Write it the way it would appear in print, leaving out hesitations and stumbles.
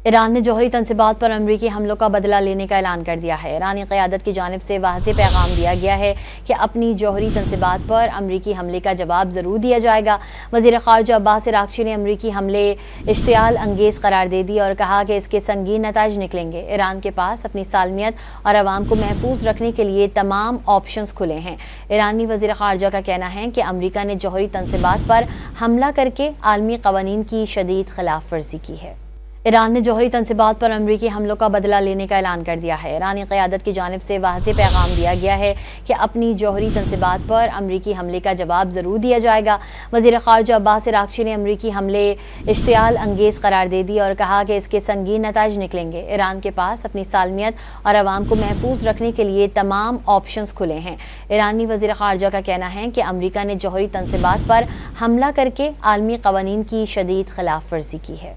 Iran ने जौहरी तनसीबात पर अमरीकी हमलों का बदला लेने का ऐलान कर दिया है। ईरानी क़यादत की जानिब से वाज़ेह पैगाम दिया गया है कि अपनी जौहरी तनसीबात पर अमरीकी हमले का जवाब ज़रूर दिया जाएगा। वज़ीर ख़ारजा अब्बास अराग़ची ने अमरीकी हमले इश्तियाल अंगेज़ करार दे दी और कहा कि इसके संगीन नताइज निकलेंगे। ईरान के पास अपनी सालमियत और अवाम को महफूज रखने के लिए तमाम ऑप्शंस खुले हैं। ईरानी वज़ीर ख़ारजा का कहना है कि अमरीका ने जौहरी तनसीबात पर हमला करके आलमी क़वानीन की शदीद खिलाफ वर्जी की है। ईरान ने जौहरी तनसीबात पर अमरीकी हमलों का बदला लेने का ऐलान कर दिया है। ईरानी क़यादत की जानिब से वाज़ेह पैगाम दिया गया है कि अपनी जौहरी तनसीबात पर अमरीकी हमले का जवाब ज़रूर दिया जाएगा। वज़ीर ख़ारजा अब्बास अराग़ची ने अमरीकी हमले इश्तियाल अंगेज़ करार दे दी और कहा कि इसके संगीन नताइज निकलेंगे। ईरान के पास अपनी सालमियत और अवाम को महफूज रखने के लिए तमाम ऑप्शंस खुले हैं। ईरानी वज़ीर ख़ारजा का कहना है कि अमरीका ने जौहरी तनसीबात पर हमला करके आलमी क़वानीन की शदीद खिलाफ वर्जी की है।